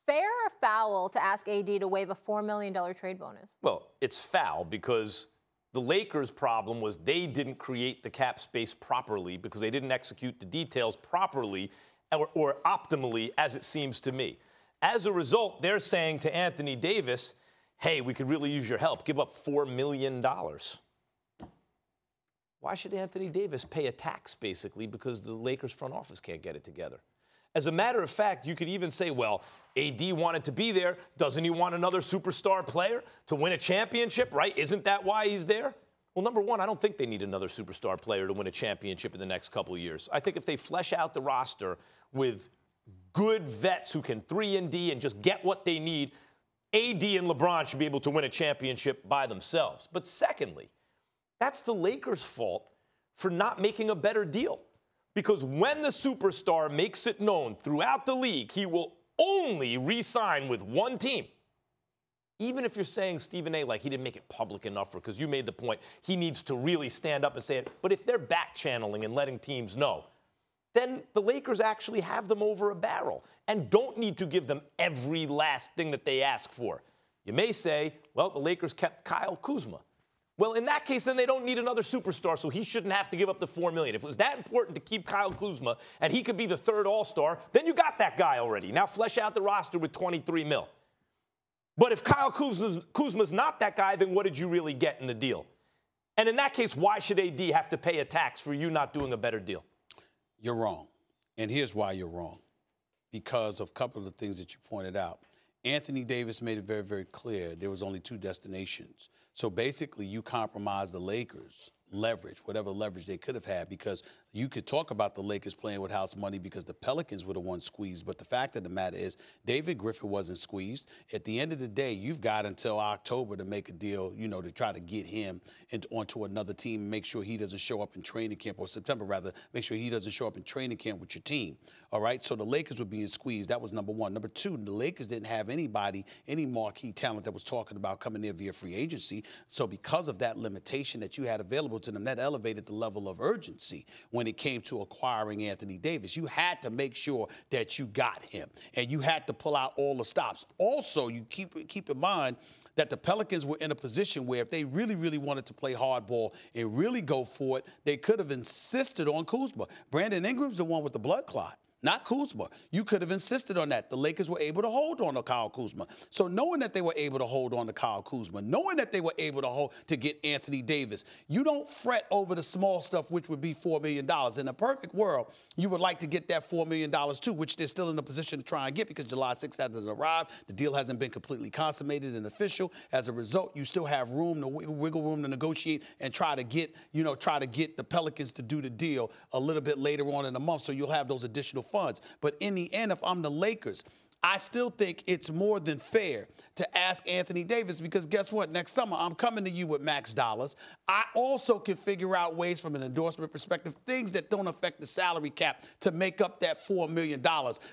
Fair or foul to ask AD to waive a $4 million trade bonus? Well, it's foul because the Lakers' problem was they didn't create the cap space properly because they didn't execute the details properly or optimally, as it seems to me. As a result, they're saying to Anthony Davis, hey, we could really use your help. Give up $4 million. Why should Anthony Davis pay a tax, basically, because the Lakers front office can't get it together? As a matter of fact, you could even say, well, AD wanted to be there. Doesn't he want another superstar player to win a championship, right? Isn't that why he's there? Well, number one, I don't think they need another superstar player to win a championship in the next couple of years. I think if they flesh out the roster with good vets who can 3-and-D and just get what they need, AD and LeBron should be able to win a championship by themselves. But secondly, that's the Lakers' fault for not making a better deal. Because when the superstar makes it known throughout the league, he will only re-sign with one team. Even if you're saying, Stephen A., like he didn't make it public enough, because you made the point, he needs to really stand up and say it. But if they're back-channeling and letting teams know, then the Lakers actually have them over a barrel and don't need to give them every last thing that they ask for. You may say, well, the Lakers kept Kyle Kuzma. Well, in that case, then they don't need another superstar, so he shouldn't have to give up the $4 million. If it was that important to keep Kyle Kuzma and he could be the third all-star, then you got that guy already. Now flesh out the roster with $23 million. But if Kyle Kuzma's not that guy, then what did you really get in the deal? And in that case, why should AD have to pay a tax for you not doing a better deal? You're wrong. And here's why you're wrong. Because of a couple of the things that you pointed out. Anthony Davis made it very, very clear there was only two destinations. So basically, you compromise the Lakers' leverage, whatever leverage they could have had, because you could talk about the Lakers playing with house money because the Pelicans were the ones squeezed. But the fact of the matter is David Griffin wasn't squeezed. At the end of the day, you've got until October to make a deal, you know, to try to get him onto another team and make sure he doesn't show up in training camp, or September rather, make sure he doesn't show up in training camp with your team. All right? So the Lakers were being squeezed. That was number one. Number two, the Lakers didn't have anybody, any marquee talent that was talking about coming there via free agency. So because of that limitation that you had available to them, that elevated the level of urgency when it came to acquiring Anthony Davis. You had to make sure that you got him, and you had to pull out all the stops. Also, you keep in mind that the Pelicans were in a position where if they really, really wanted to play hardball and really go for it, they could have insisted on Kuzma. Brandon Ingram's the one with the blood clot, not Kuzma. You could have insisted on that. The Lakers were able to hold on to Kyle Kuzma. So knowing that they were able to hold on to Kyle Kuzma, knowing that they were able to get Anthony Davis, you don't fret over the small stuff, which would be $4 million. In a perfect world, you would like to get that $4 million too, which they're still in a position to try and get because July 6th hasn't arrived. The deal hasn't been completely consummated and official. As a result, you still have room, to wiggle room to negotiate and try to get the Pelicans to do the deal a little bit later on in the month, so you'll have those additional funds. But in the end, if I'm the Lakers, I still think it's more than fair to ask Anthony Davis, because guess what? Next summer, I'm coming to you with max dollars. I also can figure out ways from an endorsement perspective, things that don't affect the salary cap to make up that $4 million.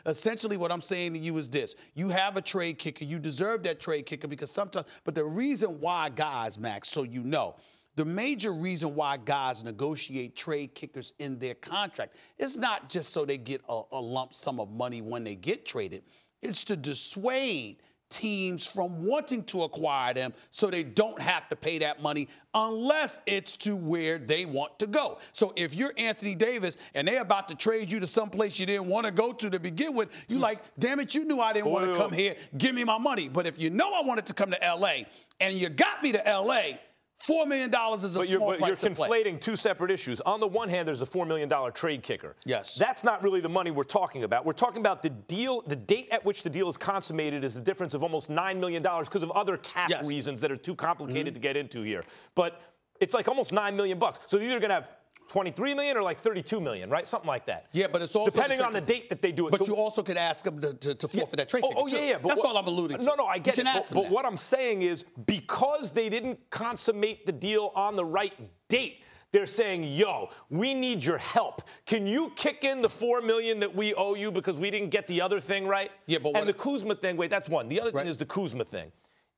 Essentially, what I'm saying to you is this. You have a trade kicker. You deserve that trade kicker because sometimes, but the reason why guys, Max, so you know, the major reason why guys negotiate trade kickers in their contract is not just so they get a lump sum of money when they get traded. It's to dissuade teams from wanting to acquire them so they don't have to pay that money unless it's to where they want to go. So if you're Anthony Davis and they're about to trade you to someplace you didn't want to go to begin with, you like, damn it, you knew I didn't want to come here. Give me my money. But if you know I wanted to come to L.A. and you got me to L.A., $4 million is a small price to play. You're conflating two separate issues. On the one hand, there's a $4 million trade kicker. Yes. That's not really the money we're talking about. We're talking about the deal. The date at which the deal is consummated is the difference of almost $9 million because of other cap reasons that are too complicated to get into here. But it's like almost $9 million. So they're either going to have 23 million or like 32 million, right? Something like that. Yeah, but it's also depending on the date that they do it. But you also could ask them to forfeit that trade kicker. Oh, yeah. But that's all I'm alluding to. No, I get it. But what I'm saying is because they didn't consummate the deal on the right date, they're saying, yo, we need your help. Can you kick in the $4 million that we owe you because we didn't get the other thing right? Yeah, but and the Kuzma thing, wait, that's one. The other thing is the Kuzma thing.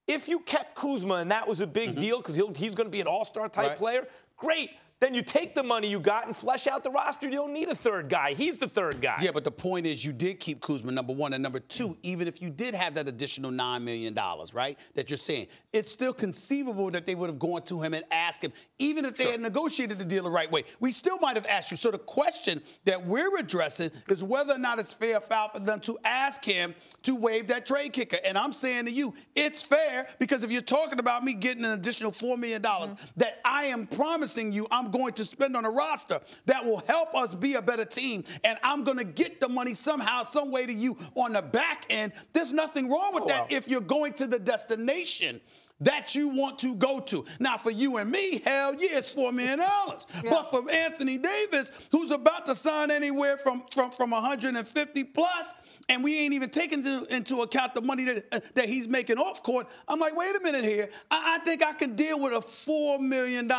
If you kept Kuzma and that was a big deal because he's going to be an all-star type player, great. then you take the money you got and flesh out the roster. You don't need a third guy. He's the third guy. Yeah, but the point is you did keep Kuzma, number one. And number two, even if you did have that additional $9 million, right, that you're saying, it's still conceivable that they would have gone to him and asked him, even if they had negotiated the deal the right way. We still might have asked you. So the question that we're addressing is whether or not it's fair or foul for them to ask him to waive that trade kicker. And I'm saying to you, it's fair, because if you're talking about me getting an additional $4 million that I am promising you I'm going to spend on a roster that will help us be a better team, and I'm going to get the money somehow, some way to you on the back end, there's nothing wrong with that if you're going to the destination that you want to go to. Now, for you and me, hell yeah, it's $4 million. But for Anthony Davis, who's about to sign anywhere from 150 plus, and we ain't even taking into account the money that he's making off court, I'm like, wait a minute here. I think I can deal with a $4 million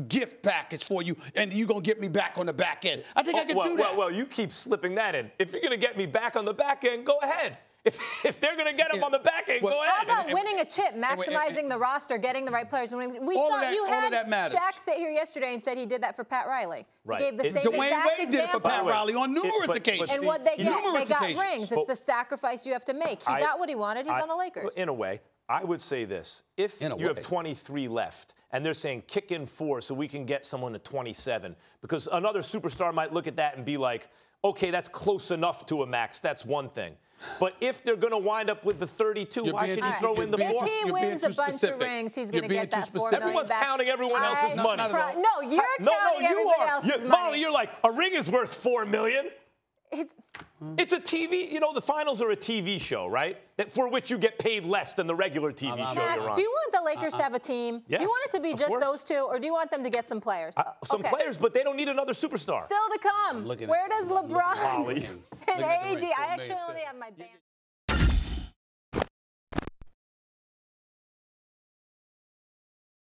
gift package for you, and you're going to get me back on the back end. I think I can do that. Well, you keep slipping that in. If you're going to get me back on the back end, go ahead. If they're going to get him on the back end, go ahead. How about winning a chip, maximizing the roster, getting the right players? We saw you had Shaq sit here yesterday and said he did that for Pat Riley. Right. He gave the same Dwayne exact Wade did it for Pat example. Riley on numerous occasions. And what they get, they got occasions. rings. It's the sacrifice you have to make. He got what he wanted. He's on the Lakers. In a way, I would say this. If you have 23 left, and they're saying kick in 4 so we can get someone to 27, because another superstar might look at that and be like, okay, that's close enough to a max. That's one thing. But if they're going to wind up with the 32, why should you throw in the 4? If he wins a bunch of rings, he's going to get that $4 million back. Everyone's counting everyone else's money. No, you're counting everybody else's money. Molly, you're like, a ring is worth $4 million. It's a TV, the finals are a TV show, right? For which you get paid less than the regular TV show Max, you're on. do you want the Lakers to have a team? Yes, do you want it to be just those two, or do you want them to get some players? Some players, but they don't need another superstar. Still to come. Where does LeBron and AD? I actually only have my band.